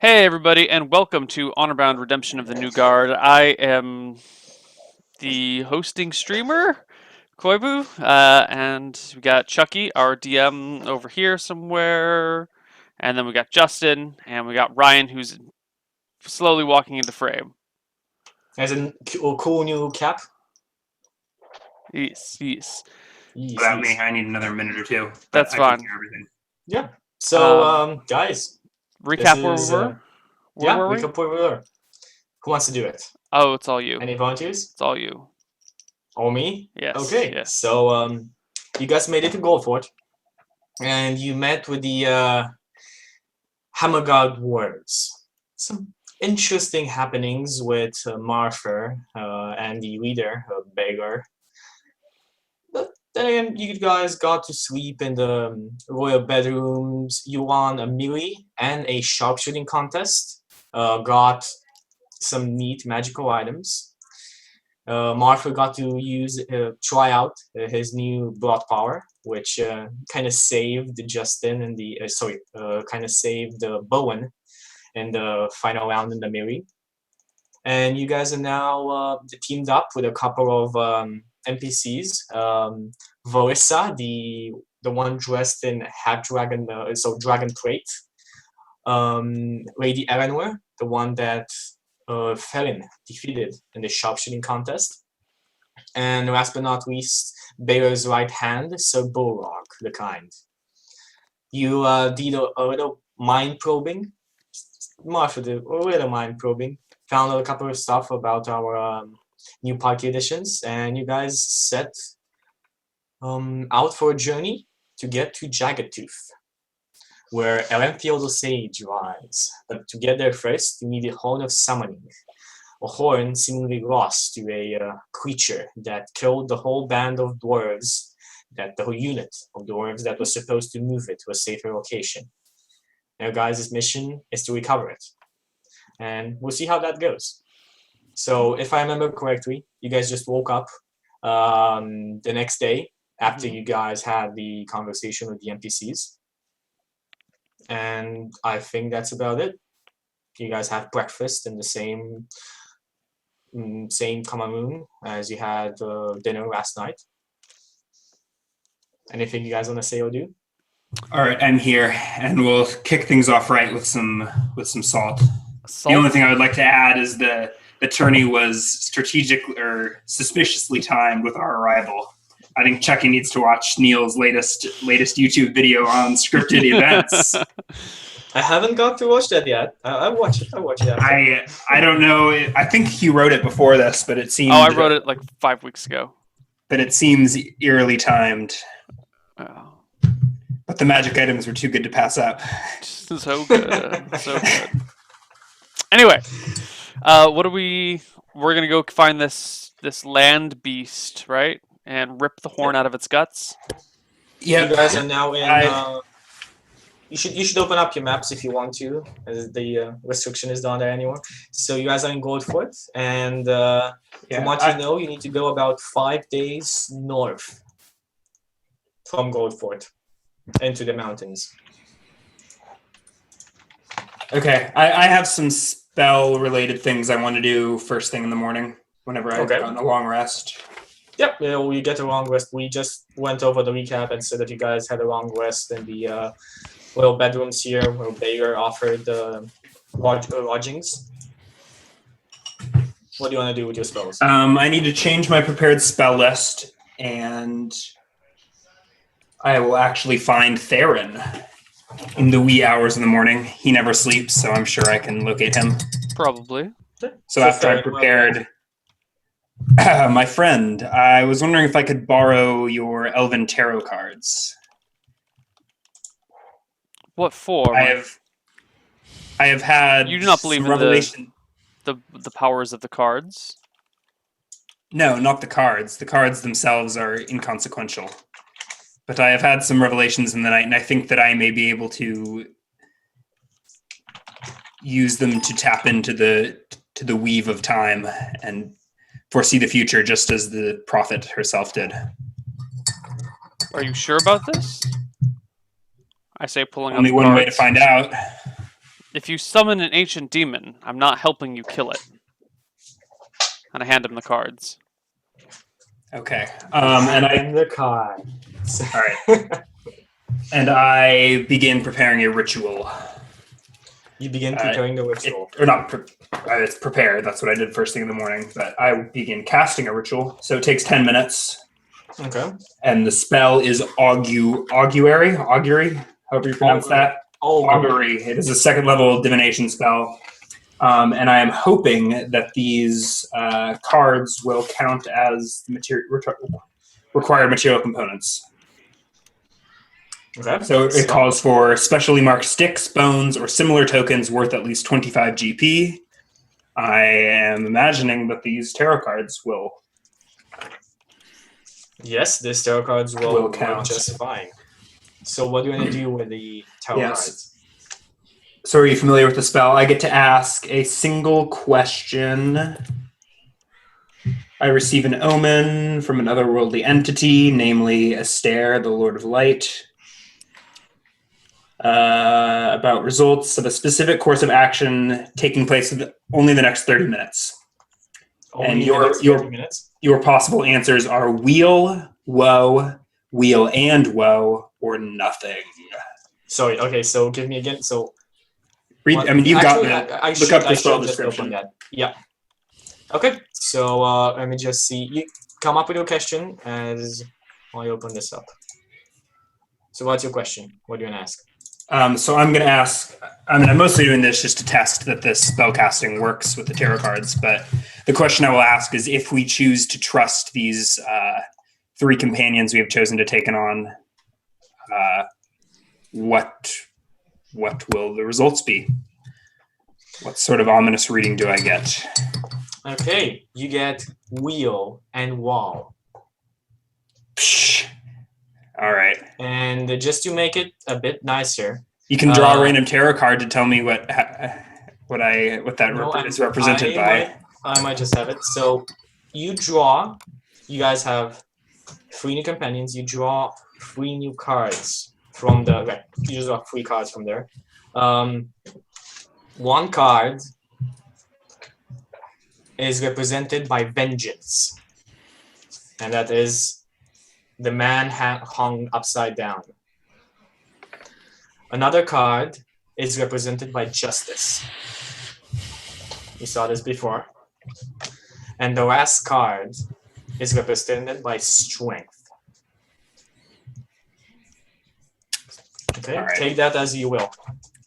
Hey everybody, and welcome to Honorbound Redemption of the New Guard. I am the hosting streamer, Koibu, and we got Chucky, our DM, over here somewhere, and then we got Justin, and we got Ryan, who's slowly walking into frame. As a cool new cap. Yes, yes. Without me, I need another minute or two. That's I fine. can hear everything. Yeah. So, recap guys, where we were. Where were we? recap where we were. Who wants to do it? Oh, it's all you. Any volunteers? It's all you. All me? Yes. Okay. Yes. So, you guys made it to Goldfort, and you met with the Hammer God Dwarves. Some interesting happenings with Marthur and the leader, Beggar. But then again, you guys got to sleep in the royal bedrooms. You won a melee and a sharpshooting contest. Got some neat magical items. Marthur got to try out his new blood power, which kind of saved Justin and kind of saved Bowen in the final round in the melee. And you guys are now teamed up with a couple of NPCs. Volissa, the one dressed in hat dragon, dragon plate. Lady Eleanor, the one that Felin defeated in the sharpshooting contest. And last but not least, Baylor's right hand, Sir Bulwark, the kind. You did a little mind probing. Marthur did a little mind probing. Found a couple of stuff about our new party editions, and you guys set out for a journey to get to Jagged Tooth, where Elenthiel the Sage lies. But to get there first, you need a Horn of Summoning, a horn seemingly lost to a creature that killed the whole band of dwarves, the whole unit of dwarves that was supposed to move it to a safer location. Now, guys' mission is to recover it. And we'll see how that goes. So, if I remember correctly, you guys just woke up the next day after you guys had the conversation with the NPCs. And I think that's about it. You guys have breakfast in the same common room as you had dinner last night. Anything you guys want to say or do? All right, I'm here, and we'll kick things off right with some salt. The only thing I would like to add is the tourney was strategic or suspiciously timed with our arrival. I think Chucky needs to watch Neil's latest YouTube video on scripted events. I haven't got to watch that yet. I watch it. I don't know. I think he wrote it before this, but it seemed. Oh, I wrote it like 5 weeks ago. But it seems eerily timed. Oh. But the magic items were too good to pass up. So good. So good. Anyway, we're gonna go find this land beast, right? And rip the horn out of its guts. Yeah, you guys are now in. You should open up your maps if you want to, as the restriction is not there anymore. So you guys are in Goldfort, and from what you know, you need to go about 5 days north from Goldfort into the mountains. Okay, I have some spell-related things I want to do first thing in the morning, whenever I've gotten a long rest. Yep, we get a long rest. We just went over the recap and said that you guys had a long rest in the little bedrooms here where Bayer offered lodgings. What do you want to do with your spells? I need to change my prepared spell list, and I will actually find Theron in the wee hours in the morning. He never sleeps, so I'm sure I can locate him. Probably. So after I prepared... my friend, I was wondering if I could borrow your Elven Tarot cards. What for? I have had. You do not believe in revelation. The powers of the cards? No, not the cards. The cards themselves are inconsequential. But I have had some revelations in the night, and I think that I may be able to use them to tap into the weave of time and foresee the future, just as the prophet herself did. Are you sure about this? I say pulling only up one cards. way to find out. If you summon an ancient demon, I'm not helping you kill it. And I hand him the cards. Okay. And the card. All right. And I begin preparing a ritual. You begin preparing the ritual. It's prepared. That's what I did first thing in the morning. But I begin casting a ritual. So it takes 10 minutes. Okay. And the spell is augury, however you pronounce that. Augury. It is a second level divination spell. And I am hoping that these cards will count as required material components. Okay. So it calls for specially marked sticks, bones, or similar tokens worth at least 25 GP. I am imagining that these tarot cards will. Yes, these tarot cards will count just fine. So what do you want to do with the tarot cards? So are you familiar with the spell? I get to ask a single question. I receive an omen from an otherworldly entity, namely Astaire, the Lord of Light, about results of a specific course of action taking place in only the next 30 minutes. Only the next 30 minutes? Your possible answers are wheel, woe, wheel and woe, or nothing. Sorry, okay, so give me again. So look up the spell description. Yeah. Okay, so let me just see. You come up with your question as I open this up. So what's your question? What do you want to ask? So I'm going to ask, I'm mostly doing this just to test that this spellcasting works with the tarot cards, but the question I will ask is if we choose to trust these three companions we have chosen to take on, what will the results be? What sort of ominous reading do I get? Okay, you get wheel and wall. Psh. All right. And just to make it a bit nicer, you can draw a random tarot card to tell me what is represented by. I might just have it. So you draw. You guys have 3 new companions. You draw 3 new cards from the. Okay, you just draw 3 cards from there. One card is represented by vengeance, and that is the man hung upside down. Another card is represented by justice. You saw this before. And the last card is represented by strength. Okay, right. Take that as you will.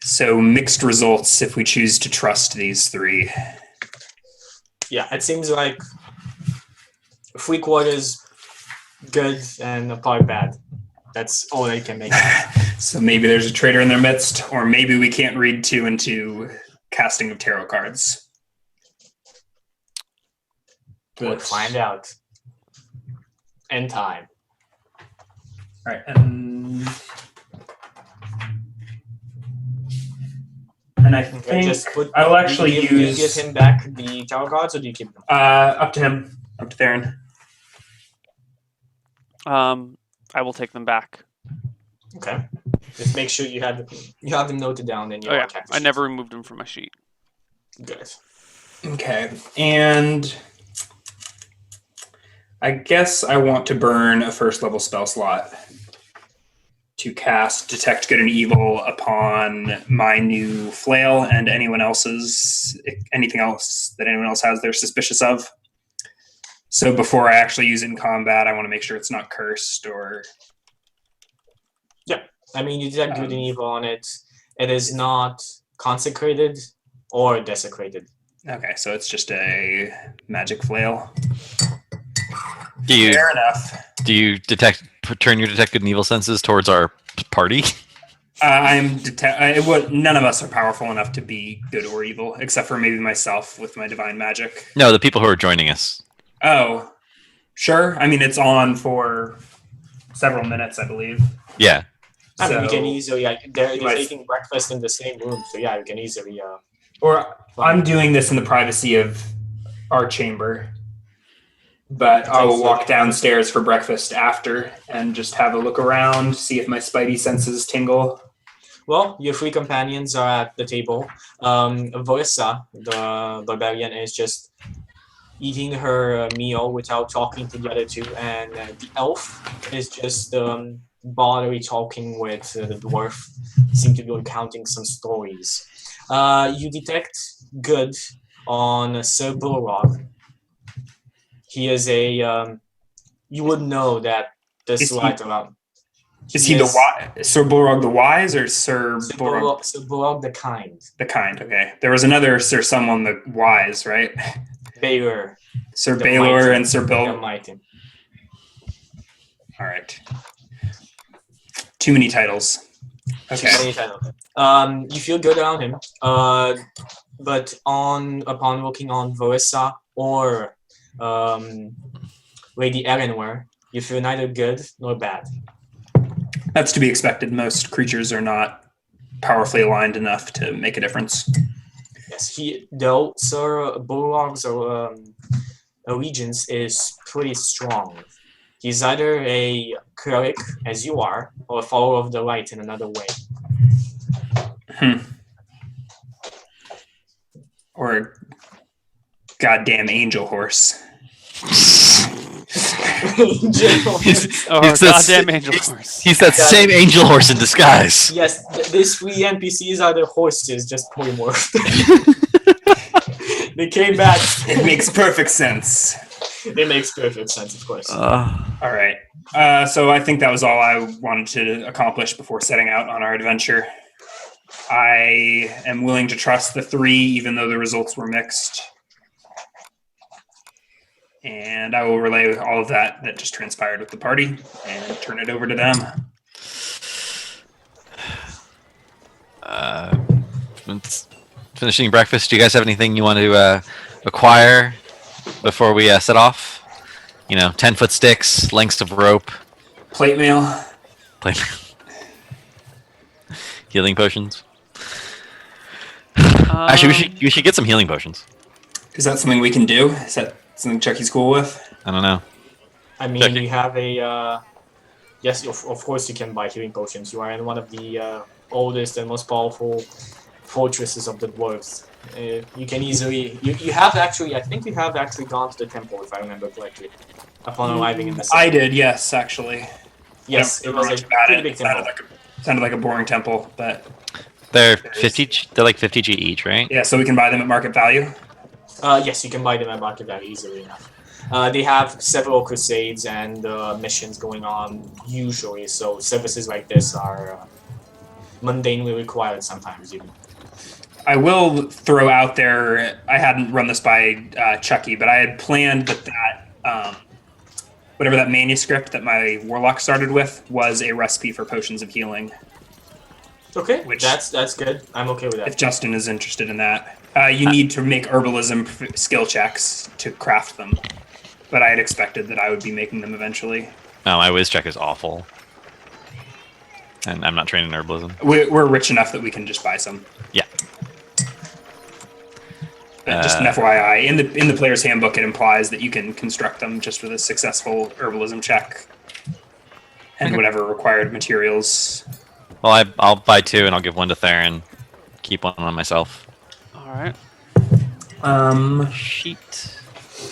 So mixed results if we choose to trust these 3. Yeah, it seems like 3/4 good and a part bad. That's all they can make. So maybe there's a traitor in their midst, or maybe we can't read 2 into casting of tarot cards. We'll find out in time. All right, and I think I will actually use. Do you give him back the tarot cards, or do you keep them? Up to him. Up to Theron. I will take them back. Okay. Just make sure you have them noted down in your I never removed them from my sheet. Good. Okay, and I guess I want to burn a first level spell slot to cast Detect Good and Evil upon my new flail and anything else that anyone else has they're suspicious of. So before I actually use it in combat, I want to make sure it's not cursed or... Yeah, I mean, you detect good and evil on it. It is not consecrated or desecrated. Okay, so it's just a magic flail. Fair enough. Do you turn your detect good and evil senses towards our party? None of us are powerful enough to be good or evil, except for maybe myself with my divine magic. No, the people who are joining us. Oh, sure. I mean, it's on for several minutes, I believe. Yeah. I mean, you can easily, they're taking breakfast in the same room, so yeah, you can easily... I'm doing this in the privacy of our chamber, but I will walk downstairs for breakfast after and just have a look around, see if my spidey senses tingle. Well, your three companions are at the table. Voissa, the barbarian, is just eating her meal without talking to the other two, and the elf is just bodily talking with the dwarf, seem to be recounting some stories. You detect good on Sir Bulwark. He is a you would know that this Is he- light around. Is he Sir Borog the Wise or Sir Borog Sir Bulwark the Kind. the Kind? Okay. There was another Sir someone the Wise, right? Baylor. Sir The Baylor Mighty. and Sir Bill. The Mighty. All right. Too many titles. Okay. You feel good around him. But upon looking on Voissa or Lady Erenware, you feel neither good nor bad. That's to be expected. Most creatures are not powerfully aligned enough to make a difference. Yes, though Sir Bulwark's allegiance is pretty strong. He's either a cleric, as you are, or a follower of the light in another way. Or a goddamn angel horse. Goddamn angel horse. He's that same angel horse in disguise. Yes, these three NPCs are the horses, just polymorphed. They came back. It makes perfect sense. It makes perfect sense, of course. All right. So I think that was all I wanted to accomplish before setting out on our adventure. I am willing to trust the three, even though the results were mixed. And I will relay all of that just transpired with the party and turn it over to them. Finishing breakfast. Do you guys have anything you want to acquire before we set off? 10-foot sticks, lengths of rope, Plate mail. Healing potions. Actually, we should get some healing potions. Is that something we can do? Is that something Chucky's cool with? I don't know. I mean, Chucky? we have a... yes, of course you can buy healing potions. You are in one of the oldest and most powerful fortresses of the dwarves. You can easily... You have actually... I think you have actually gone to the temple, if I remember correctly, upon arriving in the city. I did, yes, actually. Yes, it was a pretty big temple. Sounded like a boring temple, but... They're 50. They're like 50 G each, right? Yeah, so we can buy them at market value? Yes, you can buy them at market value easily enough. They have several crusades and missions going on usually, so services like this are mundanely required sometimes even. I will throw out there, I hadn't run this by Chucky, but I had planned that whatever that manuscript that my warlock started with was a recipe for potions of healing. Okay, that's good. I'm okay with that. If Justin is interested in that. You need to make herbalism skill checks to craft them, but I had expected that I would be making them eventually. No, my whiz check is awful. And I'm not trained in herbalism. We're rich enough that we can just buy some. Yeah. Just an FYI, in the player's handbook, it implies that you can construct them just with a successful herbalism check and whatever required materials. Well, I'll buy 2 and I'll give 1 to Theron. Keep 1 on myself. All right. Sheet.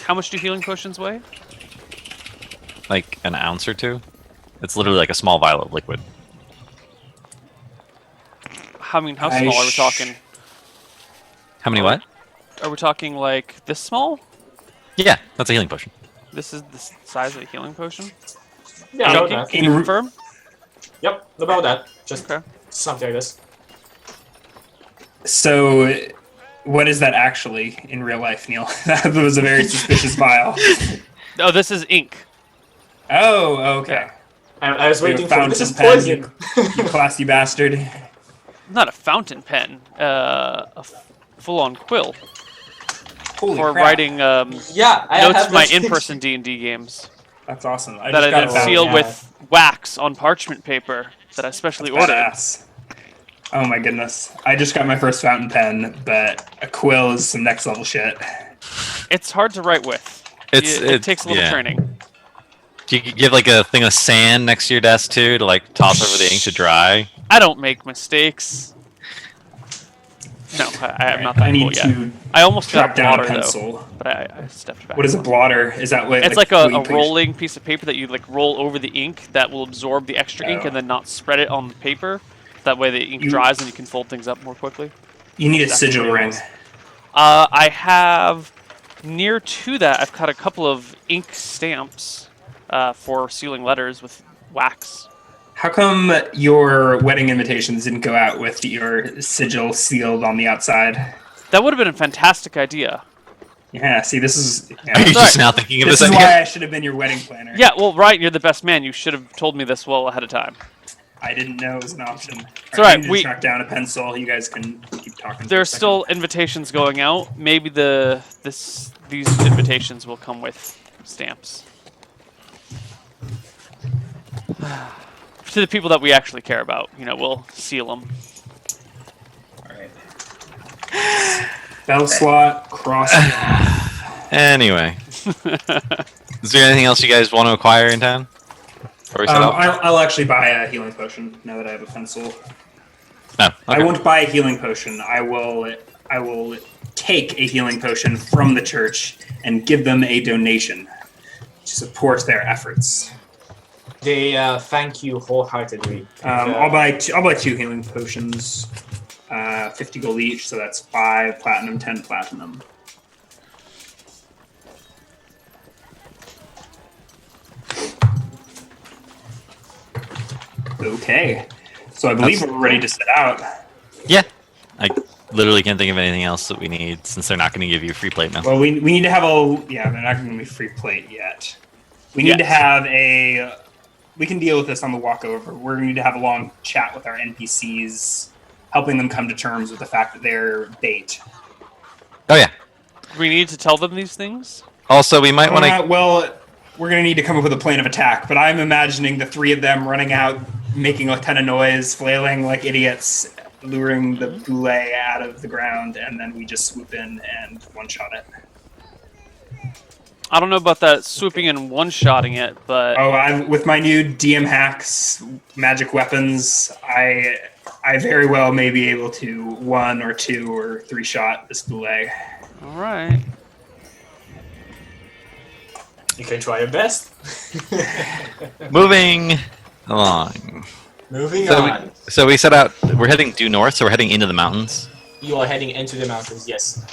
How much do healing potions weigh? Like an ounce or 2. It's literally like a small vial of liquid. How small are we talking? How many what? Are we talking like this small? Yeah, that's a healing potion. This is the size of a healing potion? Yeah, about that. Can you confirm? Yep, about that. Just Okay. something like this. So, what is that actually in real life, Neil? That was a very suspicious vial. Oh, this is ink. Oh, okay. I was waiting for fountain this is pen, poison. You classy bastard. Not a fountain pen. A full-on quill Holy for crap. writing Yeah, I notes have for my this- in-person D&D games That's awesome. that I then got seal yeah. with wax on parchment paper that I specially ordered. Badass. Oh my goodness. I just got my first fountain pen, but a quill is some next level shit. It's hard to write with. It takes a little training. Do you give like a thing of sand next to your desk too to like toss over the ink to dry? I don't make mistakes. No, I'm not that I need cool yet. to I almost got track down a blotter, pencil. though, but I stepped back. What is a blotter? Is that what? It's like a what you put your- rolling piece of paper that you like roll over the ink that will absorb the extra ink Oh. and then not spread it on the paper. That way the ink dries and you can fold things up more quickly. You need a That's sigil what it ring. is. I have near to that. I've got a couple of ink stamps for sealing letters with wax. How come your wedding invitations didn't go out with your sigil sealed on the outside? That would have been a fantastic idea. Yeah, see, this is... Are you Yeah. just now thinking of This this is idea? why I should have been your wedding planner. Yeah, well, Ryan, you're the best man. You should have told me this well ahead of time. I didn't know it was an option. It's alright, I need to we- track down a pencil. You guys can keep talking. for a There's second. still invitations going out. Maybe these invitations will come with stamps. To the people that we actually care about, we'll seal them. Alright. Spell slot, cross it off. Anyway, is there anything else you guys want to acquire in town? Before we set off? I'll actually buy a healing potion now that I have a pencil. No. I Okay. won't buy a healing potion. I will take a healing potion from the church and give them a donation to support their efforts. They thank you wholeheartedly. I'll buy two healing potions, 50 gold each, so that's 5 platinum, 10 platinum. Okay, so I believe we're ready to set out. Yeah. I literally can't think of anything else that we need since they're not going to give you a free plate now. Well, we need to have they're not going to be free plate yet. We need to have we can deal with this on the walk over. We're going to need to have a long chat with our NPCs, helping them come to terms with the fact that they're bait. Oh yeah. We need to tell them these things? Also, we might want to. Well, we're going to need to come up with a plan of attack, but I'm imagining the three of them running out, making a ton of noise, flailing like idiots, luring the boulet out of the ground, and then we just swoop in and one-shot it. I don't know about that swooping and one-shotting it, but With my new DM hacks, magic weapons, I very well may be able to 1 or 2 or 3 shot this boulet. all right. you can try your best. Moving along. Moving So on. So we set out. We're heading due north, so we're heading into the mountains. You are heading into the mountains. Yes.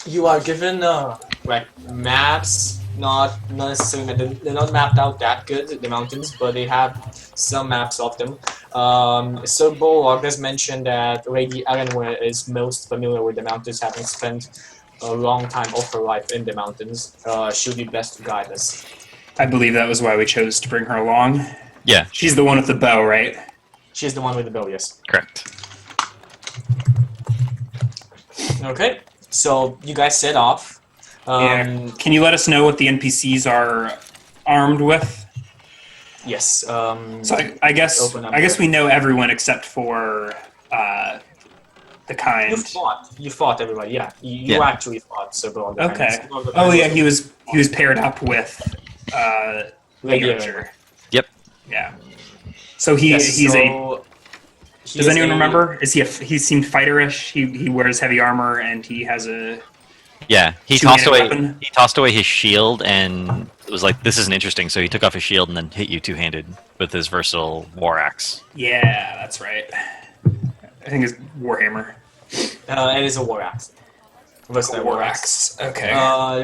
You are given like maps. Not necessarily. They're not mapped out that good, the mountains, but they have some maps of them. So Bulwark has mentioned that Lady Ellenware is most familiar with the mountains, having spent a long time of her life in the mountains. She'll be best to guide us. I believe that was why we chose to bring her along. Yeah, She's the one with the bow, right? She's the one with the bow, yes. correct. Okay, so you guys set off. Can you let us know what the NPCs are armed with? Yes. So I guess Open up we know everyone except for the kind. You fought everybody. Yeah, you Yeah. actually fought. So Bulwark. Okay. Oh yeah, he was paired up with Lady Literature. Yep. Yeah. So Yes, he's a. so Does anyone remember? Is he seemed fighterish? He wears heavy armor and he has a. Yeah, he Two-handed tossed away. weapon? He tossed away his shield and was like, "This isn't interesting." So he took off his shield and then hit you two-handed with his versatile war axe. Yeah, that's right. I think it's Warhammer. it is a war axe. What's that war axe? Okay.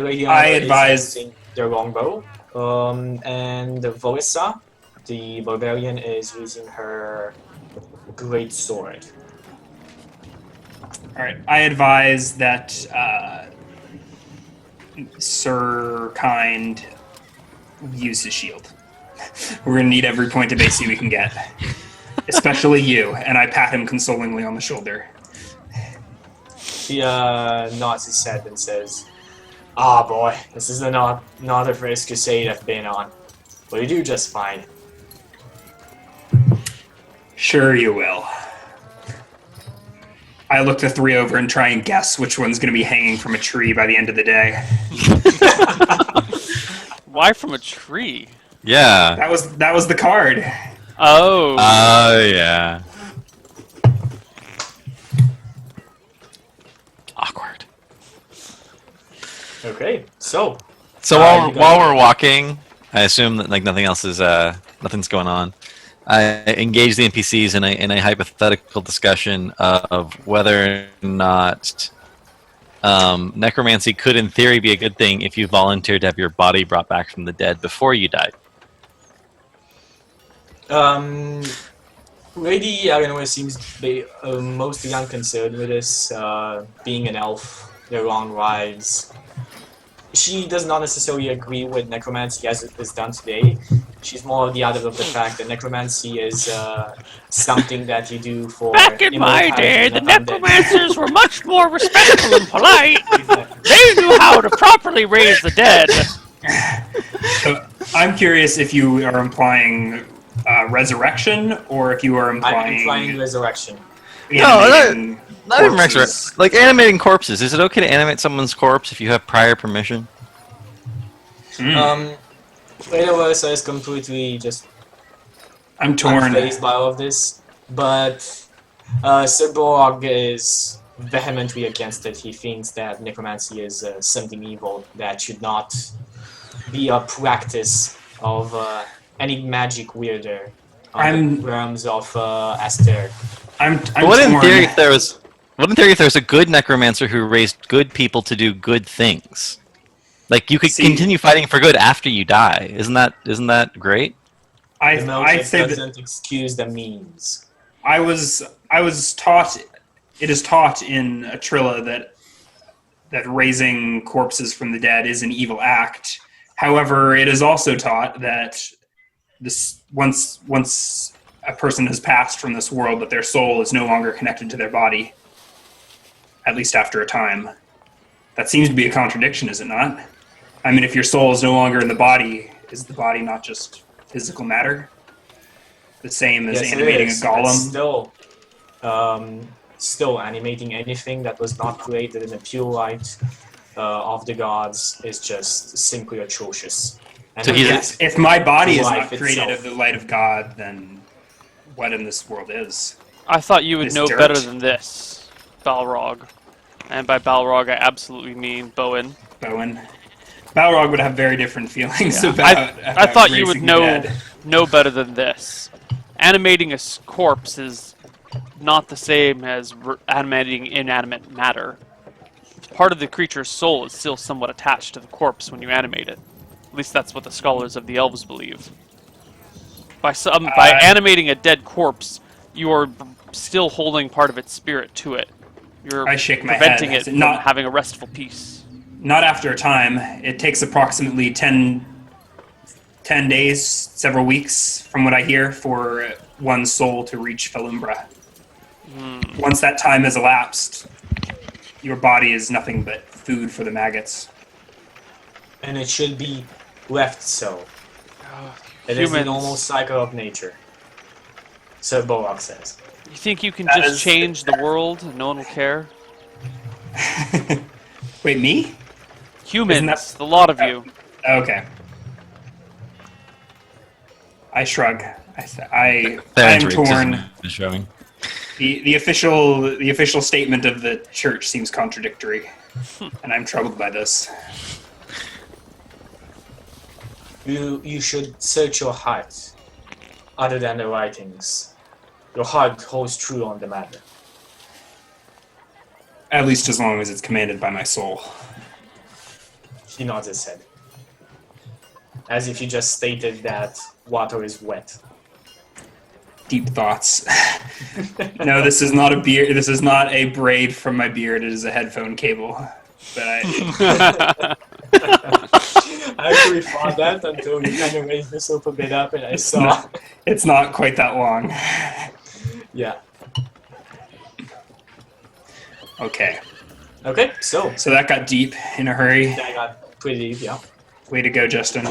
Lady I Anna is advise- using the longbow. And Volissa, the barbarian, is using her great sword. All right. I advise that Sir Kind use his shield. We're gonna need every point of AC we can get, especially you. And I pat him consolingly on the shoulder. He nods his head and says, "Ah, boy, this is not the first crusade I've been on, but you do just fine." Sure you will. I look the three over and try and guess which one's going to be hanging from a tree by the end of the day. Why from a tree? Yeah. That was the card. Oh. Oh, yeah. Awkward. Okay, so So you guys- while we're walking, I assume that like nothing's going on. I engage the NPCs in a hypothetical discussion of whether or not necromancy could, in theory, be a good thing if you volunteered to have your body brought back from the dead before you died. Lady Eleanor seems to be mostly unconcerned with this, being an elf, their long lives. She does not necessarily agree with necromancy as it is done today. She's more the other of the fact that necromancy is something that you do for Back in my immortality, day, the not undead. necromancers were much more respectful and polite. They knew how to properly raise the dead. So I'm curious if you are implying resurrection or if you are I'm implying implying resurrection. animating Not even corpses. resurrect. Like animating corpses. Is it okay to animate someone's corpse if you have prior permission? Eleanor is completely just I'm torn. unfazed by all of this, but Sir Borg is vehemently against it. He thinks that necromancy is something evil that should not be a practice of any magic wielder on the realms of Aster. I'm What in torn. theory if there was? What in theory if there's a good necromancer who raised good people to do good things? Like you could See- continue fighting for good after you die. Isn't that great? The I'd motive say that doesn't excuse the means. I was taught. It is taught in Atrilla that raising corpses from the dead is an evil act. However, it is also taught that this once a person has passed from this world, that their soul is no longer connected to their body, at least after a time. That seems to be a contradiction, is it not? I mean, if your soul is no longer in the body, is the body not just physical matter? The same as Yes, it animating a is, but golem? still animating anything that was not created in the pure light of the gods is just simply atrocious. And So he's- Yes, if my body is Life not created itself. of the light of God, then what in this world is? I thought you would This know dirt. better than this, Balrog. And by Balrog, I absolutely mean Bowen. Bowen. Balrog would have very different feelings Yeah. about. I thought you would raising the dead. know better than this. Animating a corpse is not the same as animating inanimate matter. Part of the creature's soul is still somewhat attached to the corpse when you animate it. At least that's what the scholars of the elves believe. By animating a dead corpse, you are still holding part of its spirit to it. You're I shake my preventing head. it from Not- having a restful peace. Not after a time. It takes approximately 10 days, several weeks, from what I hear, for one's soul to reach Felumbra. Once that time has elapsed, your body is nothing but food for the maggots. and it should be left so. It is the Humans. normal cycle of nature. So Borg says. You think you can That just is- change the world and no one will care? Wait, me? Humans, that- the lot of you. Okay. I shrug. I'm Theron's torn. racism is showing. The official statement of the church seems contradictory, and I'm troubled by this. You should search your heart, other than the writings. Your heart holds true on the matter. At least as long as it's commanded by my soul. He nods his head. As if you just stated that water is wet. Deep thoughts. No, this is not a beard. This is not a braid from my beard. It is a headphone cable. But I actually thought that until you kind of raised this up a bit up and I saw. It's not quite that long. Yeah. Okay. Okay, so So that got deep in a hurry. that got pretty deep, yeah. Way to go, Justin.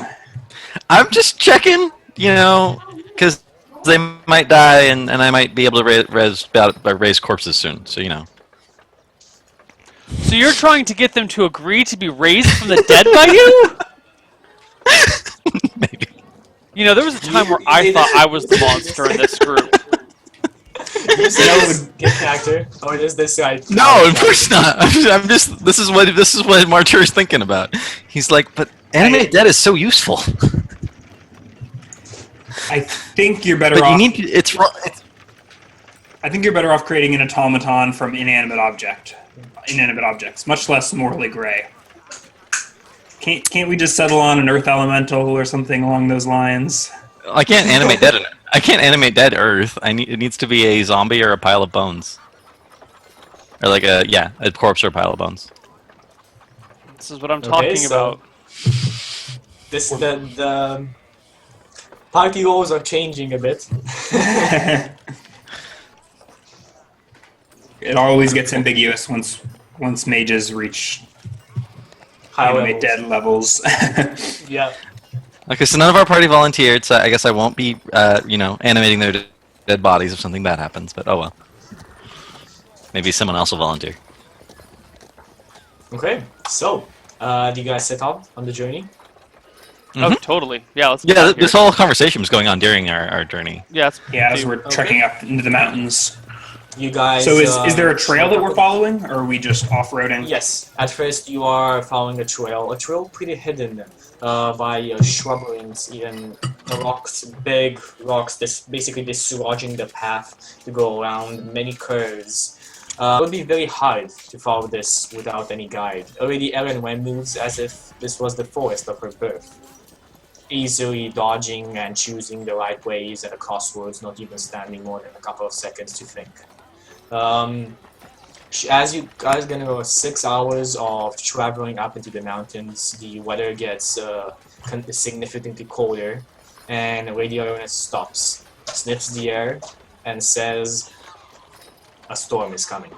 I'm just checking, because they might die, and I might be able to raise corpses soon. So So you're trying to get them to agree to be raised from the dead by you? maybe. You know, there was a time where I thought I was the monster in this group. You say this game character, or is this like? No, of course not. I'm just. This is what Marthur is thinking about. He's like, but animated dead is so useful. I think you're better But off. you need. It's. I think you're better off creating an automaton from inanimate objects, much less morally gray. Can't we just settle on an earth elemental or something along those lines? I can't animate dead. I can't animate dead Earth. It needs to be a zombie or a pile of bones, or like a corpse or a pile of bones. This is what I'm talking about. The party goals are changing a bit. It always gets ambiguous once mages reach High animate levels. dead levels. Yeah. Okay, so none of our party volunteered, so I guess I won't be, animating their dead bodies if something bad happens. But oh well. Maybe someone else will volunteer. Okay. So, do you guys set out on the journey? Oh, totally. Yeah, let's. Yeah, this whole conversation was going on during our journey. Yeah. As we're trekking up into the mountains. You guys. So is there a trail that we're following, or are we just off-roading? Yes. At first, you are following a trail pretty hidden by shrubberies, even big rocks, basically dislodging the path to go around many curves. It would be very hard to follow this without any guide. Already, Erin moves as if this was the forest of her birth, easily dodging and choosing the right ways at a crossroads, not even standing more than a couple of seconds to think. As you guys gonna go 6 hours of traveling up into the mountains, the weather gets significantly colder, and Radio stops, sniffs the air, and says, "A storm is coming.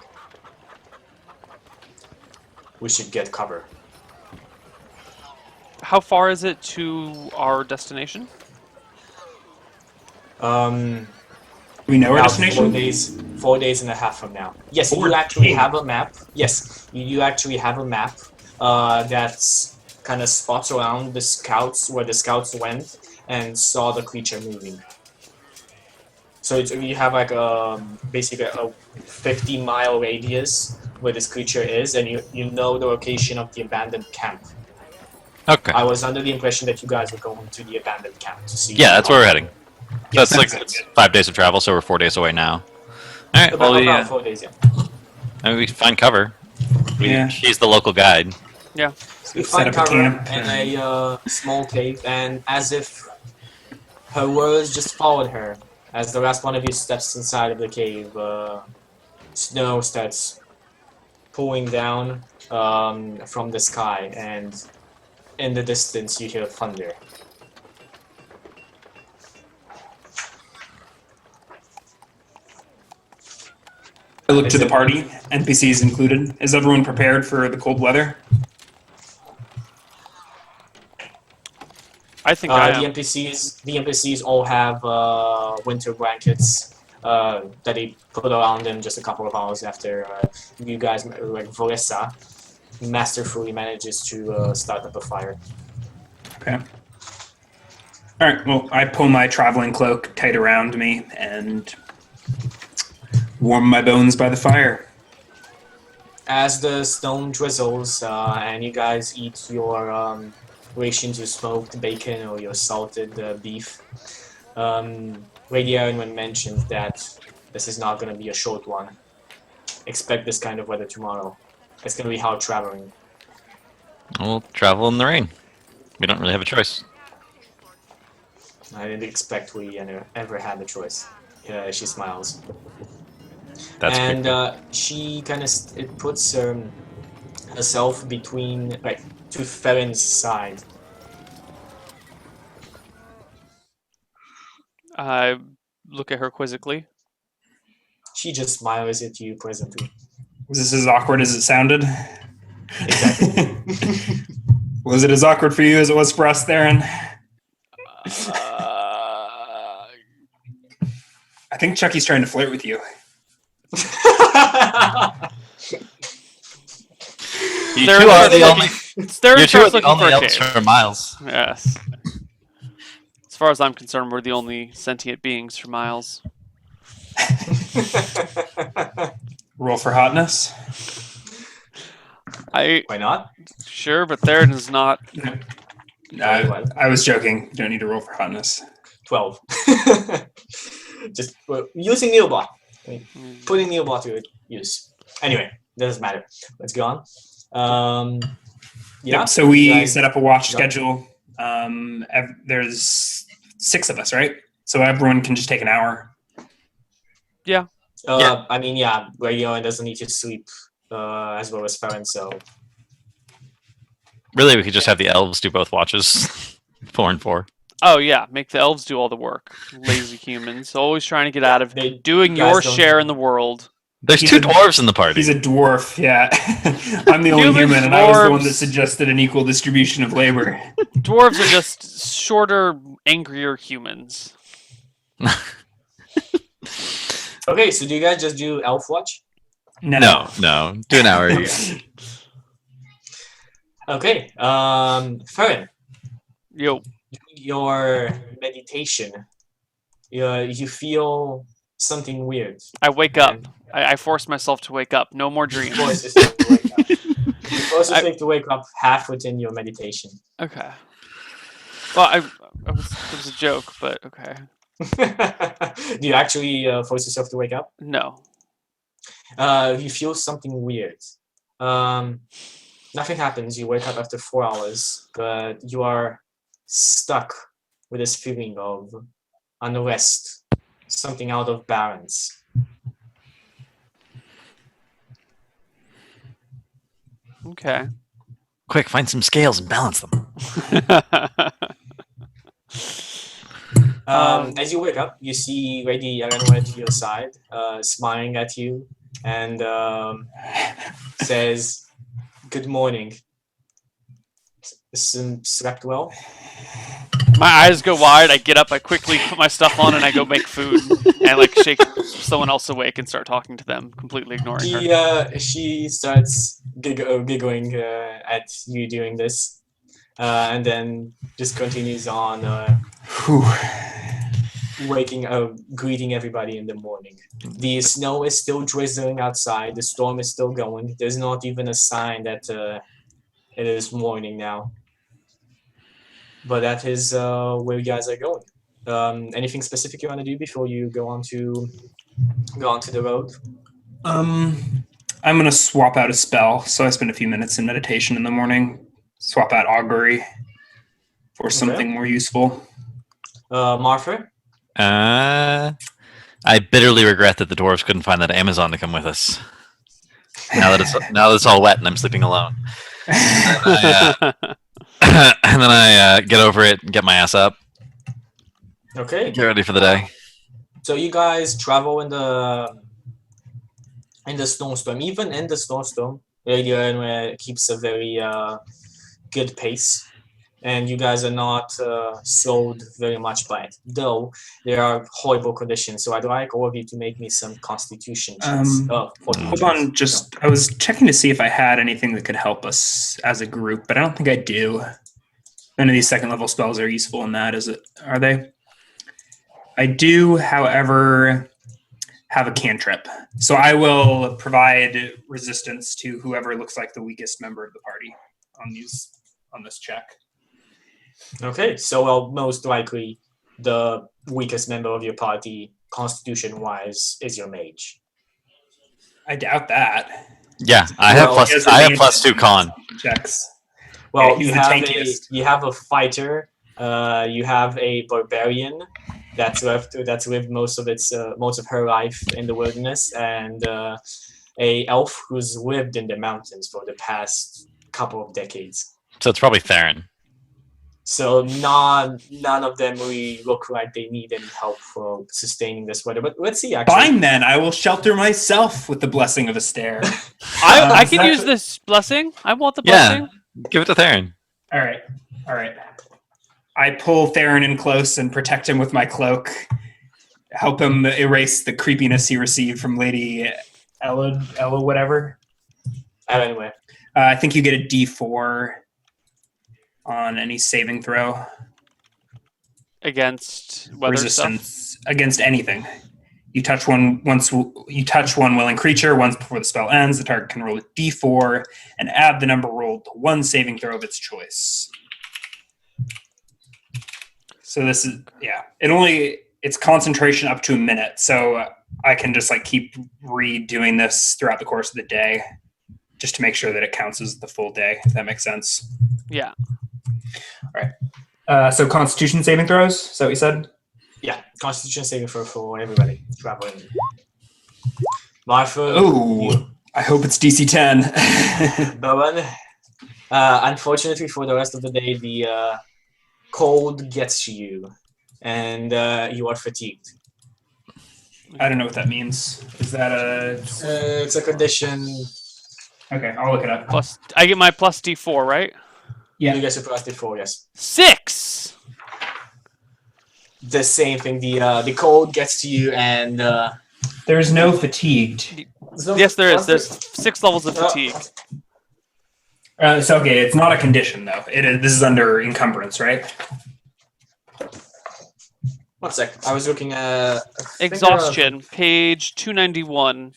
We should get cover." How far is it to our destination? We know our About destination? 4 days and a half from now. Yes, 4 you actually days. have a map. Yes, you actually have a map that's kind of spots around the scouts, where the scouts went and saw the creature moving. So you have like basically a 50-mile radius where this creature is, and you know the location of the abandoned camp. Okay. I was under the impression that you guys were going to the abandoned camp to see. Yeah, that's where we're heading. So Yes, it's that's 5 days of travel, so we're 4 days away now. All right. Well, About 4 days, yeah. maybe we find cover. Yeah. She's the local guide. Yeah. You Set find up a cover camp. in a small cave, and as if her words just followed her, as the last one of you steps inside of the cave, snow starts pouring down from the sky, and in the distance you hear thunder. I look to the party, NPCs included. Is everyone prepared for the cold weather? I think The NPCs all have winter blankets that they put around them just a couple of hours after you guys, like Volessa, masterfully manages to start up a fire. Okay. All right. Well, I pull my traveling cloak tight around me and warm my bones by the fire. As the stone drizzles and you guys eat your rations of smoked bacon or your salted beef, Lady Erin mentioned that this is not going to be a short one. Expect this kind of weather tomorrow. It's going to be hard traveling. We'll travel in the rain. We don't really have a choice. I didn't expect we ever had a choice. She smiles. That's And creepy. she kind of puts herself between, like, to Felon's side. I look at her quizzically. She just smiles at you pleasantly. Was this as awkward as it sounded? Exactly. Was it as awkward for you as it was for us, Theron? I think Chucky's trying to flirt with you. You There two are are the the only. There You two are starts the looking only for a elves cave. for miles. Yes. It's far as I'm concerned, we're the only sentient beings for miles. Roll for hotness. Why not? Sure, but Theron is not. I was joking. You don't need to roll for hotness. 12. Just using Neobot. Putting Neobot to use. Anyway, doesn't matter. Let's go on. Yeah. Yep, so we guys, set up a watch schedule. There's 6 of us, right? So everyone can just take an hour. Yeah. I mean, yeah, Radioan doesn't need to sleep as well as Farron, so. Really, we could just have the elves do both watches. 4 and 4. Oh yeah, make the elves do all the work. Lazy humans, always trying to get out of doing guys your don't- share in the world. There's 2 dwarves in the party. He's a dwarf, yeah. I'm the only Humans, human, and I was the one that dwarves. suggested an equal distribution of labor. Dwarves are just shorter, angrier humans. Okay, so do you guys just do Elf Watch? No. Do an hour. Okay, Farron, Yo, your meditation, you feel something weird. I wake up. I force myself to wake up. No more You dreams. force yourself to wake up. You force yourself to wake up half within your meditation. Okay. Well, it was a joke, but okay. Do you actually force yourself to wake up? No. You feel something weird. Nothing happens. You wake up after 4 hours, but you are stuck with this feeling of unrest, something out of balance. Okay. Quick, find some scales and balance them. As you wake up, you see Lady Aranway to your side, smiling at you, and says, "Good morning. Slept well?" My eyes go wide. I get up. I quickly put my stuff on, and I go make food and like shake someone else awake and start talking to them, completely ignoring her. She starts giggling at you doing this, and then just continues on greeting everybody in the morning. The snow is still drizzling outside. The storm is still going. There's not even a sign that it is morning now. But that is where you guys are going. Anything specific you want to do before you go on to the road? I'm gonna swap out a spell, so I spend a few minutes in meditation in the morning. Swap out augury for something more useful. Marthur? I bitterly regret that the dwarves couldn't find that Amazon to come with us. Now that it's all wet and I'm sleeping alone. And then I get over it and get my ass up. Okay. Get ready for the day. So you guys travel in the snowstorm. Even in the snowstorm, Radio keeps a very good pace, and you guys are not slowed very much by it. Though there are horrible conditions, so I'd like all of you to make me some Constitution checks. Hold on, I was checking to see if I had anything that could help us as a group, but I don't think I do. None of these second level spells are useful in that, are they? I do, however, have a cantrip. So I will provide resistance to whoever looks like the weakest member of the party on this check. Okay, so most likely the weakest member of your party, constitution-wise, is your mage. I doubt that. Yeah, I have +2 con. Checks. Well, yeah, you have a fighter, you have a barbarian that's lived most of her life in the wilderness, and a elf who's lived in the mountains for the past couple of decades. So it's probably Theron. So none of them really look like they need any help for sustaining this weather. But let's see. Actually, fine then. I will shelter myself with the blessing of a stare. I can use this blessing. I want the blessing. Give it to Theron. All right. I pull Theron in close and protect him with my cloak. Help him erase the creepiness he received from Lady Ella, whatever. Anyway, I think you get a D4 on any saving throw. Against weather resistance against anything. You touch one willing creature once before the spell ends. The target can roll a d4 and add the number rolled to one saving throw of its choice. So this is it's concentration up to a minute. So I can just keep redoing this throughout the course of the day, just to make sure that it counts as the full day. If that makes sense. Yeah. All right. So Constitution saving throws. Is that what you said? Yeah, Constitution saving throw for everybody traveling. Marthur. Oh, I hope it's DC 10. Bowen. Unfortunately, for the rest of the day, the cold gets to you, and you are fatigued. I don't know what that means. Is that it's a condition. Okay, I'll look it up. I get my plus D4, right? Yeah. You get a plus D4, yes. 6! The same thing. The cold gets to you, and there's no fatigued. Yes, there is. There's 6 levels of fatigue. So okay, it's not a condition though. This is under encumbrance, right? 1 sec. I was looking at exhaustion, page 291.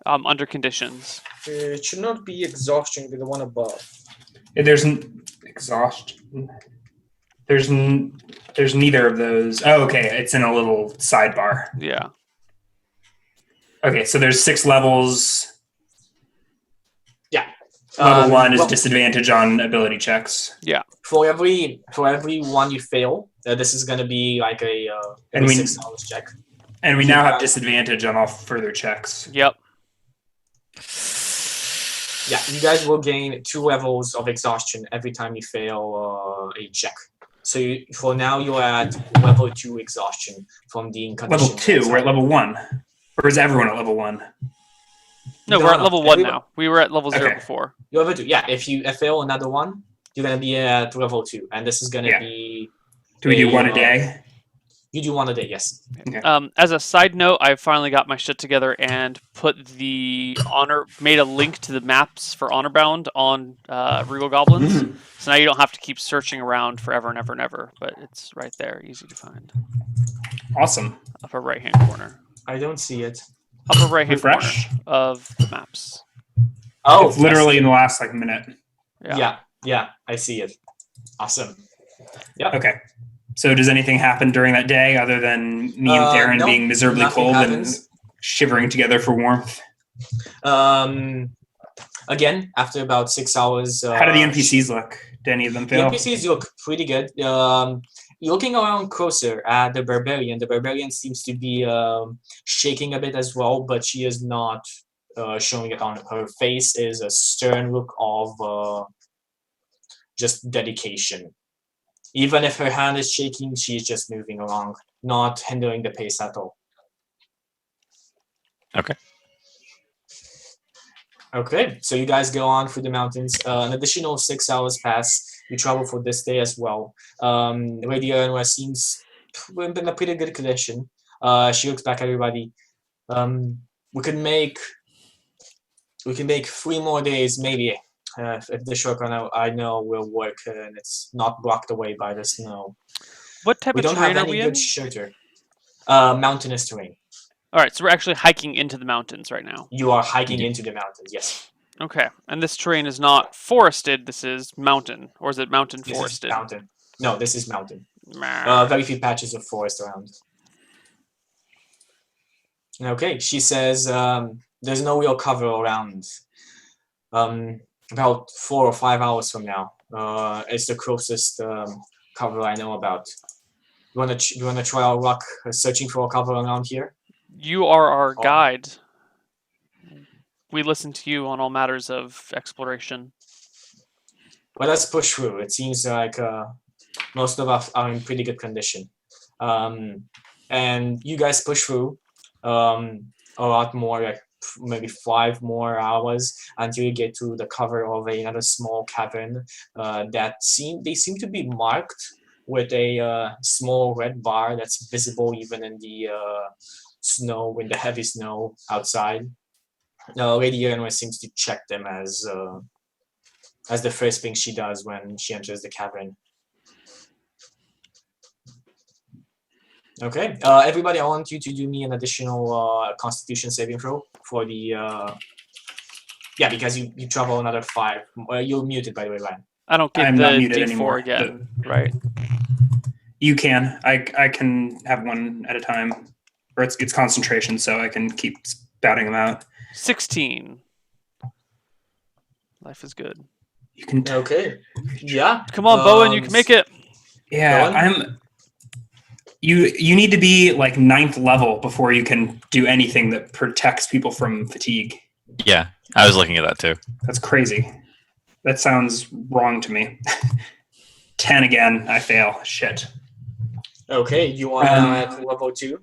Under conditions. It should not be exhaustion, but the one above. There's exhaustion. There's neither of those. Oh, okay. It's in a little sidebar. Yeah. Okay, so there's 6 levels. Yeah. Level 1 is disadvantage on ability checks. Yeah. For every one you fail, this is going to be like a 6 hours check. And we now have disadvantage on all further checks. Yep. Yeah, you guys will gain 2 levels of exhaustion every time you fail a check. So for now, you're at level 2 exhaustion from the condition. Level 2? We're at level 1. Or is everyone at level 1? No, we're at level 1 now. We were at level 0 before. You're level 2. Yeah, if you fail another one, you're going to be at level 2. And this is going to be... Do we do 1 a day? You do 1 a day, yes. Okay. As a side note, I finally got my shit together and made a link to the maps for Honorbound on Regal Goblins. So now you don't have to keep searching around forever and ever and ever, but it's right there, easy to find. Awesome. Upper right-hand corner. I don't see it. Upper right-hand corner of the maps. Oh, it's literally in the last minute. Yeah, I see it. Awesome. Yeah. Okay. So does anything happen during that day other than me and Darren being miserably cold and shivering together for warmth? Again, after about 6 hours... how do the NPCs look? Do any of them fail? The NPCs look pretty good. Looking around closer at the Barbarian seems to be shaking a bit as well, but she is not showing it on her face. Is a stern look of just dedication. Even if her hand is shaking, she's just moving along, not hindering the pace at all. Okay. Okay, so you guys go on through the mountains. An additional 6 hours pass. You travel for this day as well. Lady Eleanor seems in a pretty good condition. She looks back at everybody. We can make 3 more days, maybe. If the shotgun I know will work and it's not blocked away by the snow. What type of terrain are we in? We don't have any good shelter. Mountainous terrain. All right, so we're actually hiking into the mountains right now. You are hiking into the mountains, yes. Okay, and this terrain is not forested. This is mountain, or is it mountain forested? This is mountain. No, this is mountain. Very few patches of forest around. Okay, she says there's no real cover around. About 4 or 5 hours from now, it's the closest cover I know about. You wanna try our luck searching for a cover around here? You are our guide. We listen to you on all matters of exploration. Well, let's push through. It seems like most of us are in pretty good condition, and you guys push through a lot more, like maybe 5 more hours until you get to the cover of another small cavern that seem to be marked with a small red bar that's visible even in the snow, in the heavy snow outside. Lady Eleanor seems to check them as the first thing she does when she enters the cavern. Okay. Everybody, I want you to do me an additional Constitution saving throw for the. Yeah, because you travel another 5. You're muted, by the way, Ryan. I don't get I'm the not muted D4 anymore. again, right? You can. I can have one at a time, or it's concentration, so I can keep spouting them out. 16. Life is good. You can. Okay. Yeah. Come on, Bowen, you can make it. Yeah, Bowen? You need to be like 9th level before you can do anything that protects people from fatigue. Yeah, I was looking at that too. That's crazy. That sounds wrong to me. 10 again. I fail. Shit. Okay. You want at level 2?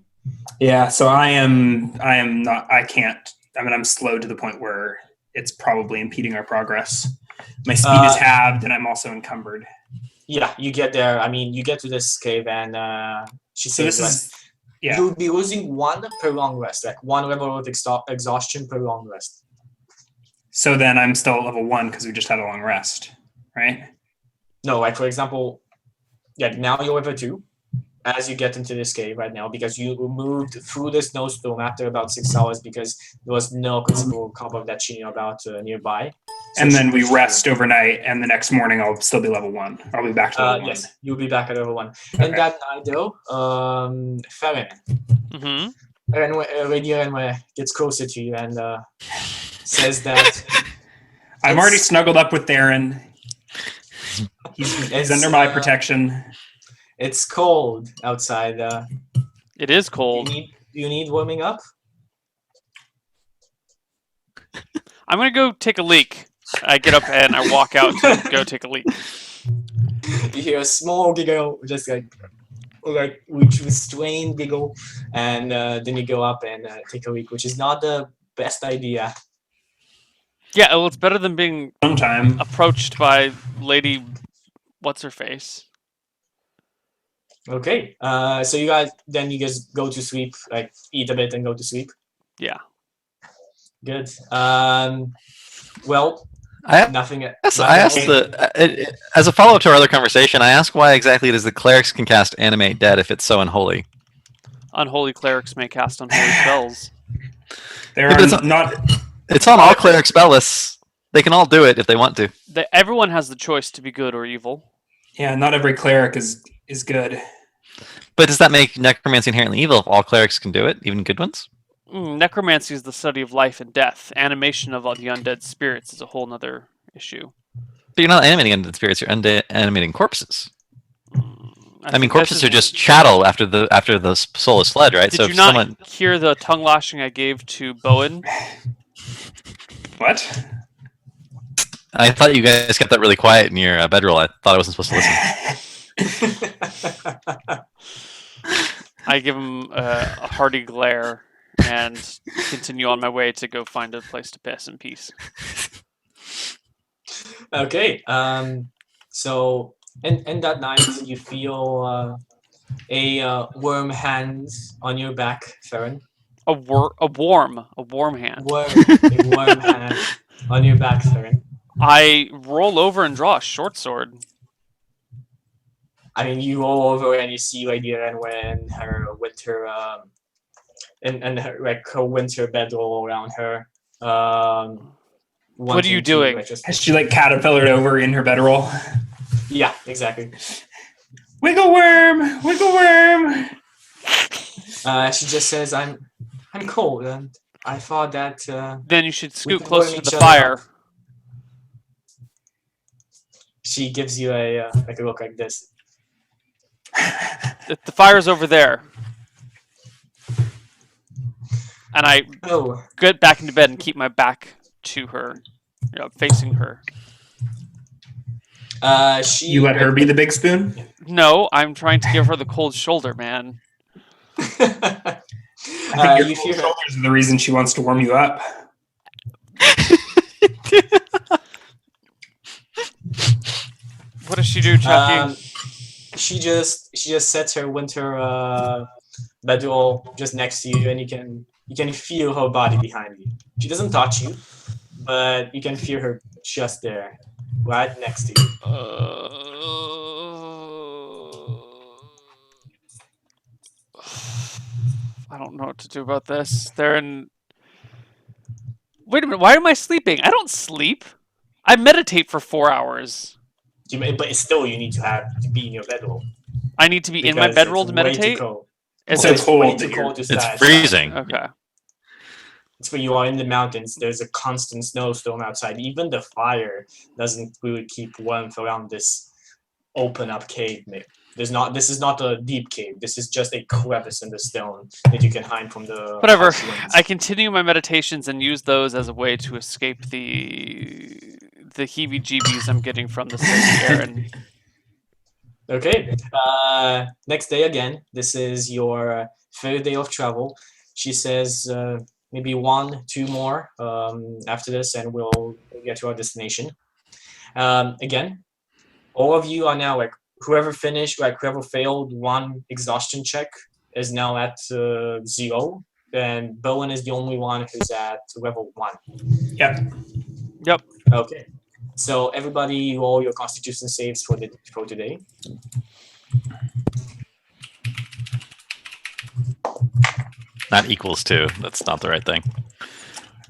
Yeah. So I am not. I can't. I mean, I'm slow to the point where it's probably impeding our progress. My speed is halved, and I'm also encumbered. Yeah, you get there. I mean, you get to this cave, and she says, yeah. You'll be losing 1 per long rest, like 1 level of exhaustion per long rest. So then I'm still at level 1 because we just had a long rest, right? No, like for example, yeah, now you're level 2 as you get into this cave right now because you moved through the snowstorm after about 6 hours because there was no conceivable cover that she knew about nearby. So and then we rest overnight, and the next morning I'll still be level 1. I'll be back to level 1. Yes, you'll be back at level 1. Okay. And that night, though, Farron. Lady Renway gets closer to you and says that... I'm already snuggled up with Darren. He's under my protection. It's cold outside. It is cold. You need warming up? I'm going to go take a leak. I get up and I walk out to go take a leak. You hear a small giggle, just like which restrained giggle, and then you go up and take a leak, which is not the best idea. Yeah, well, it's better than being approached by Lady What's-Her-Face. Okay, so you guys go to sleep, like eat a bit and go to sleep? Yeah. Good. Well, nothing. I asked as a follow-up to our other conversation, I asked why exactly it is the clerics can cast Animate Dead if it's so unholy. Unholy clerics may cast unholy spells. It's on all cleric spell lists. They can all do it if they want to. Everyone has the choice to be good or evil. Yeah, not every cleric is good. But does that make necromancy inherently evil if all clerics can do it, even good ones? Necromancy is the study of life and death. Animation of the undead spirits is a whole other issue. But you're not animating undead spirits; you're animating corpses. I mean, corpses are just chattel after the soul is fled, right? Did you not hear the tongue lashing I gave to Bowen? What? I thought you guys kept that really quiet in your bedroll. I thought I wasn't supposed to listen. I give him a hearty glare and continue on my way to go find a place to piss in peace. Okay. So, and that night you feel a warm hand on your back, Farron. A warm hand. A warm hand on your back, Farron. I roll over and draw a short sword. I mean, you roll over and you see Lady Renway her winter, and her her winter bedroll around her. What are you doing? Has she caterpillared over in her bedroll? Yeah, exactly. Wiggle worm, wiggle worm. She just says, "I'm cold, and I thought that." Then you should scoot closer to the fire. She gives you a look like this. The fire's over there. And I get back into bed and keep my back to her, facing her. You let her be the big spoon? No, I'm trying to give her the cold shoulder, man. I think your cold shoulders are the reason she wants to warm you up. What does she do, Chucky? She just sets her winter bedroll just next to you, and you can feel her body behind you. She doesn't touch you, but you can feel her just there, right next to you. I don't know what to do about this. They're in. Wait a minute. Why am I sleeping? I don't sleep. I meditate for 4 hours. But still, you need to be in your bedroll. I need to be in my Because bedroll it's to way meditate. too cold. It's So so it's cold way that too you're- cold to It's stay outside. freezing. Okay. It's where you are in the mountains. There's a constant snowstorm outside. Even the fire doesn't really keep warmth around this open up cave. This is not a deep cave. This is just a crevice in the stone that you can hide from the Whatever. harsh winds. I continue my meditations and use those as a way to escape the heebie-jeebies I'm getting from this lady Erin. Okay. Next day again. This is your third day of travel. She says maybe 1, 2 more after this, and we'll get to our destination. Again, all of you are now like whoever failed one exhaustion check is now at 0, and Bowen is the only one who's at level 1. Yep. Yep. Okay. So everybody roll your Constitution saves for today. Not equals 2. That's not the right thing.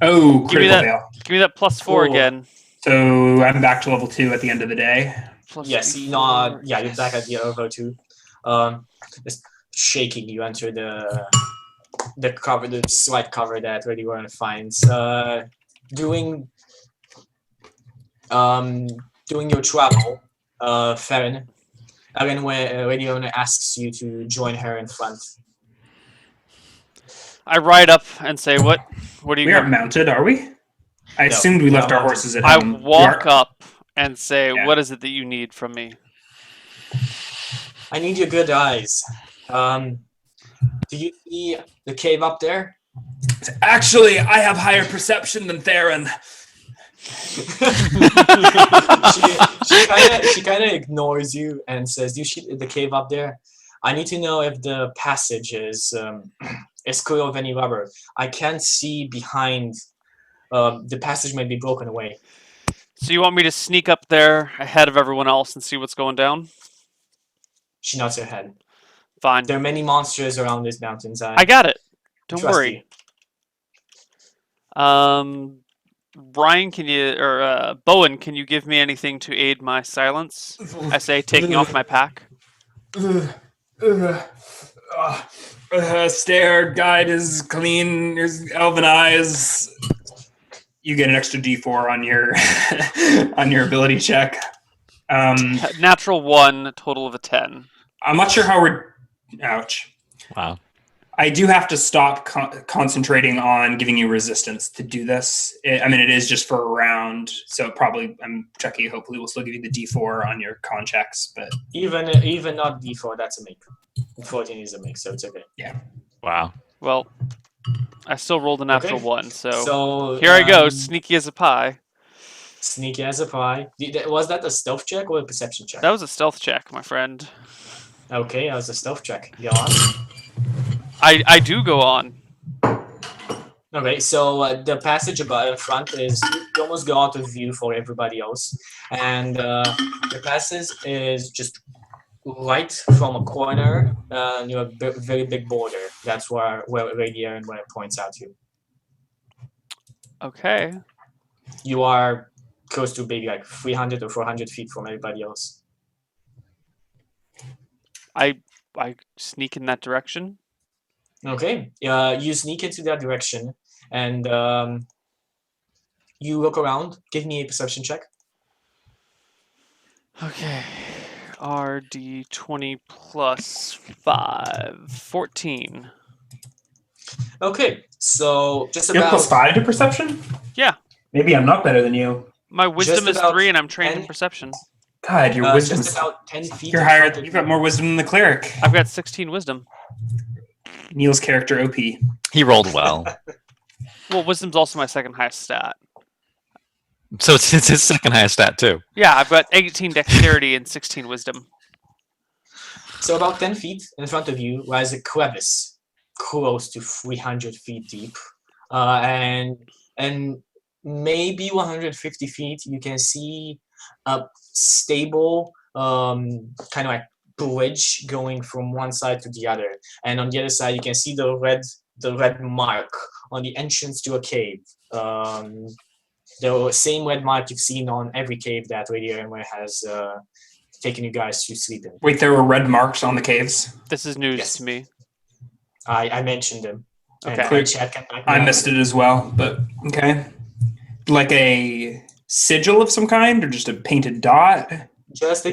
Oh, Give me critical that. fail. Give me that +4 Cool. again. So I'm back to level 2 at the end of the day. Plus Yes, D4, you're back at the over 2. Just shaking, you enter the cover, the slight cover that Ready Warren finds. Doing your travel, Farron. Again, when Ready Warren asks you to join her in front. I ride up and say, "What? What are you?" We aren't mounted, are we? I No, assumed we we're left not our mounted. horses at I home. walk up and say, Yeah. "What is it that you need from me?" I need your good eyes. Do you see the cave up there? Actually, I have higher perception than Theron. she kind of ignores you and says, "Do you see the cave up there? I need to know if the passage is clear of any rubber. I can't see behind. The passage may be broken away." So you want me to sneak up there ahead of everyone else and see what's going down? She nods her head. Fine. There are many monsters around these mountains. I got it. Don't trust worry. Brian, Bowen, can you give me anything to aid my silence? I say, taking off my pack. Stare, guide is clean, his elven eyes. You get an extra D4 on your on your ability check. Natural 1, total of a 10. I'm not sure how we're. Ouch. Wow. I do have to stop concentrating on giving you resistance to do this. It is just for a round, so probably Chucky hopefully will still give you the D4 on your con checks, but even not D4, that's a make. 14 is a make, so it's okay. Yeah. Wow. Well, I still rolled a natural Okay. 1, so So here I go, sneaky as a pie. Sneaky as a pie. Was that a stealth check or a perception check? That was a stealth check, my friend. Okay, that was a stealth check. Go on. I do go on. Okay, so the passage above in front is you almost go out of view for everybody else, and the passage is just right from a corner near a very big border. That's where Radier and where it points out to. Okay. You are close to maybe like 300 or 400 feet from everybody else. I sneak in that direction. Okay, you sneak into that direction, and you look around. Give me a perception check. Okay. RD20 plus 5. 14. Okay, so just You have about +5 to perception? Yeah. Maybe I'm not better than you. My wisdom is about 3 and I'm trained in 10 perception. God, your wisdom just is. about 10 feet. You're in higher. front of You've got more wisdom than the cleric. I've got 16 wisdom. Neil's character OP. He rolled well. Well, wisdom's also my second highest stat. So it's his second highest stat, too. Yeah, I've got 18 dexterity and 16 wisdom. So about 10 feet in front of you lies a crevice close to 300 feet deep, and maybe 150 feet you can see a stable kind of like bridge going from one side to the other, and on the other side you can see the red mark on the entrance to a cave. The same red mark you've seen on every cave that Radio Emmer has taken you guys to sleep in. Wait, there were red marks on the caves? This is news Yes. to me. I mentioned them. Okay. And Clear Chat can back me I up. missed it as well, but okay. Like a sigil of some kind, or just a painted dot? Just a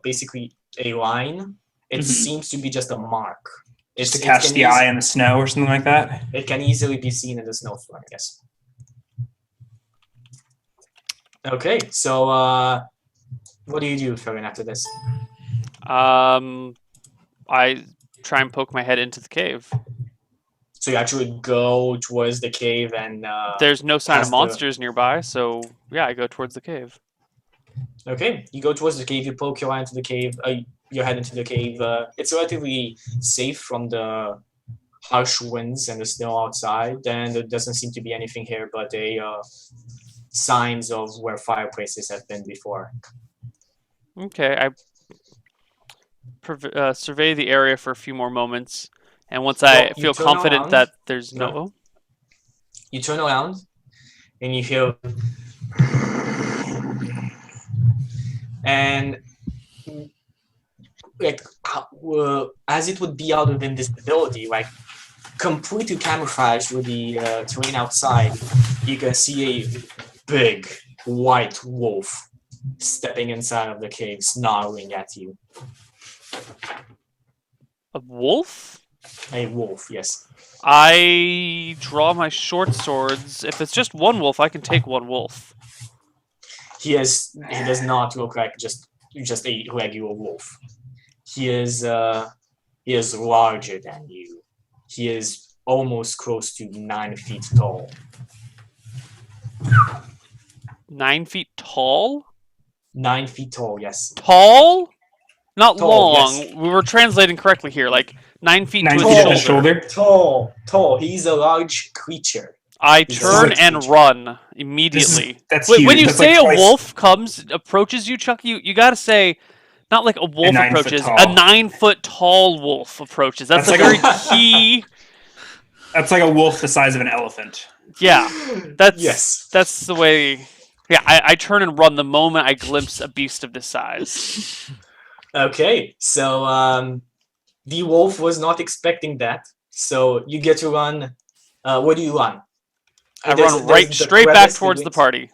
basically a line. It seems to be just a mark. Just to catch the eye in the snow or something like that? It can easily be seen in the snowstorm, yes. Okay, so what do you do, Ferrin, after this? I try and poke my head into the cave. So you actually go towards the cave and... There's no sign of past the- monsters nearby, so yeah, I go towards the cave. Okay, you go towards the cave, you poke your eye into the cave, your head into the cave. It's relatively safe from the harsh winds and the snow outside, and there doesn't seem to be anything here but signs of where fireplaces have been before. Okay, I survey the area for a few more moments, and once I feel confident around, that there's no... You turn around, and you hear... And like as it would be out of invisibility, like completely camouflaged with the terrain outside, you can see a big white wolf stepping inside of the cave, snarling at you. A wolf? A wolf, yes. I draw my short swords. If it's just one wolf, I can take one wolf. He does not look like just a regular wolf. He is larger than you. He is almost close to 9 feet tall. 9 feet tall? 9 feet tall, yes. Tall? Not Tall, long. yes. We were translating correctly here. Like 9 feet 9 to feet his at shoulder. the shoulder? Tall. He's a large creature. I He's a turn large and creature. run immediately. That's When huge. you That's say like a twice- wolf approaches you, Chuck, you gotta say, not like a wolf 9 foot approaches, tall. a 9 foot tall wolf approaches. That's That's a like very key. That's like a wolf the size of an elephant. Yeah, that's Yes. That's the way. Yeah, I turn and run the moment I glimpse a beast of this size. Okay, so the wolf was not expecting that. So you get to run. Where do you run? I There's- run there's the straight back crevice towards the between- party.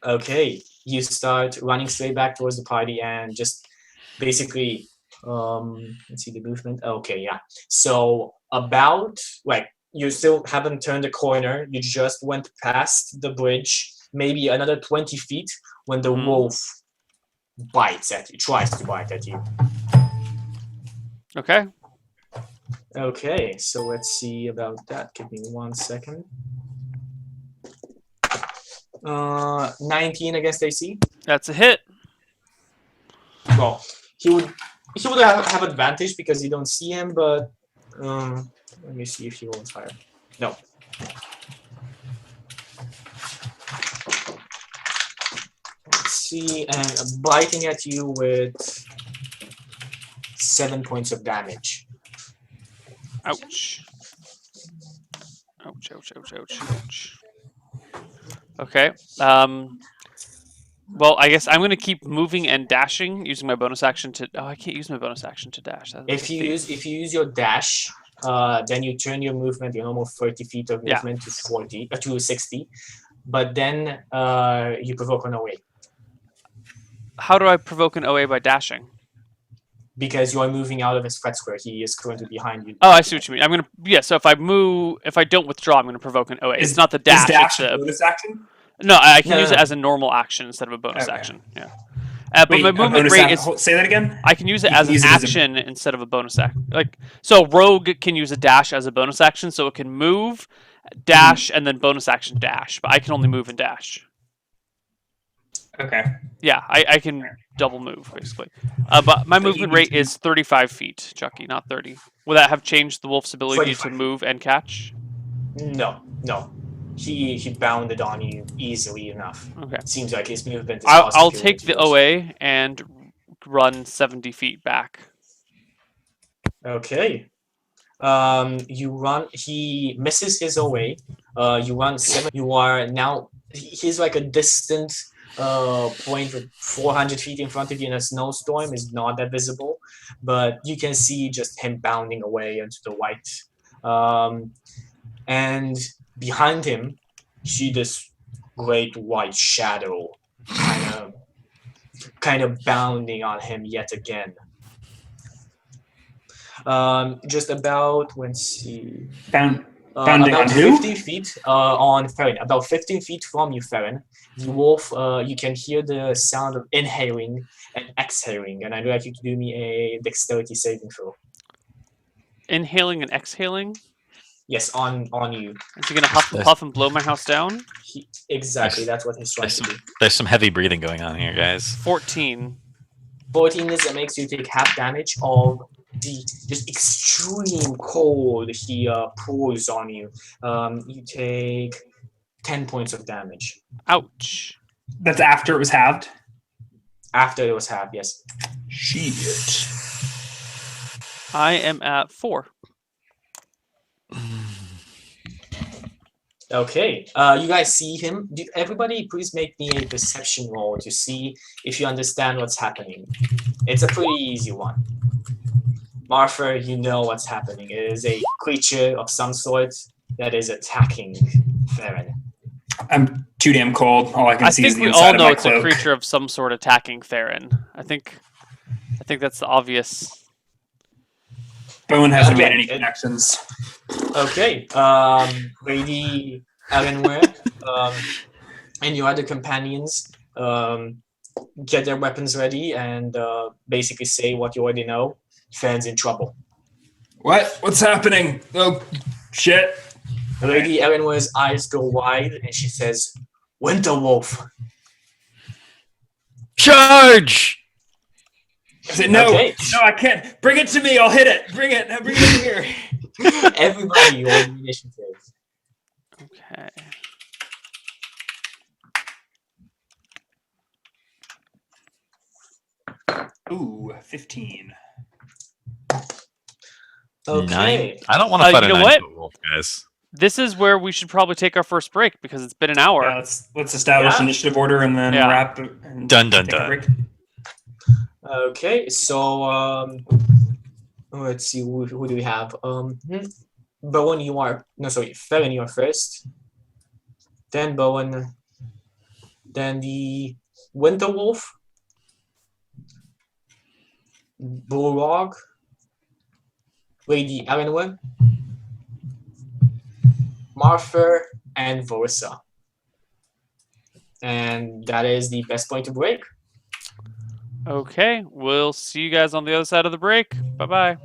Okay, you start running straight back towards the party and just basically, let's see the movement. Okay, yeah. So about like you still haven't turned the corner. You just went past the bridge, maybe another 20 feet when the wolf bites at you, tries to bite at you. Okay. Okay, so let's see about that. Give me 1 second. 19 against AC. That's a hit. Well, he would have advantage because you don't see him, but let me see if he rolls higher. No. Let's see, and biting at you with 7 points of damage. Ouch. Ouch, ouch, ouch, ouch, ouch. Okay. Well, I guess I'm going to keep moving and dashing, using my bonus action to... Oh, I can't use my bonus action to dash. If you use your dash, then you turn your movement, your normal 30 feet of movement to 60. But then you provoke an OA. How do I provoke an OA by dashing? Because you are moving out of his threat square. He is currently behind you. Oh, I see what you mean. I'm gonna so if I don't withdraw, I'm gonna provoke an OA. It's not the dash. Is dash it's a bonus action? No, I can use it No. as a normal action instead of a bonus Okay. action. Yeah. But Wait, my a movement bonus rate action- is. Say that again? I can use it You as can an use it as a- action instead of a bonus action. Like so, rogue can use a dash as a bonus action, so it can move, dash, and then bonus action dash. But I can only move and dash. Okay. Yeah, I can double move basically. But my movement rate is 35 feet, Chucky, not 30. Will that have changed the wolf's ability to 25. move and catch? No. He bounded on you easily enough. Okay. It seems like his movement is I'll superior take to the yours. OA and run 70 feet back. Okay. You run. He misses his way. You run 7. You are now. He's like a distant point with 400 feet in front of you in a snowstorm. Is not that visible, but you can see just him bounding away into the white. And behind him, you see this great white shadow, kind of bounding on him yet again. Just about, let's see. Bounding About on who? 50 feet on Farron. About 15 feet from you, Farron. The wolf, you can hear the sound of inhaling and exhaling, and I'd like you to do me a dexterity saving throw. Inhaling and exhaling? Yes, on you. Is he going to huff and puff and blow my house down? Exactly, that's what he's trying to do. There's some heavy breathing going on here, guys. 14. 14 is that makes you take half damage of the just extreme cold he pours on you. You take 10 points of damage. Ouch. That's after it was halved? After it was halved, yes. Shit. I am at 4. Okay, you guys see him. Everybody please make me a perception roll to see if you understand what's happening. It's a pretty easy one. Marthur, you know what's happening. It is a creature of some sort that is attacking Farron. I'm too damn cold. All I can see is the inside of my I think we all know it's cloak. a creature of some sort attacking Theron. I think that's the obvious. Bowen hasn't made any connections. Okay, Lady Ellenware and your other companions get their weapons ready and basically say what you already know. Farron's in trouble. What? What's happening? Oh, shit. Lady Ellenware's eyes go wide and she says, Winterwolf. Charge! I said, no, Okay. no, I can't. Bring it to me. I'll hit it. Bring it in here. Everybody roll initiative. Okay. Ooh, 15. Okay. 9? I don't want to fight you a know 9-foot wolf, guys. This is where we should probably take our first break because it's been an hour. Yeah, let's establish initiative order and then wrap. And Dun dun take a dun. break. Okay, so let's see, who do we have? Bowen, you are Farron, you are first. Then Bowen. Then the Winterwolf. Bulldog. Lady Ellenwood. Marthur and Vorsa. And that is the best point to break. Okay, we'll see you guys on the other side of the break. Bye-bye.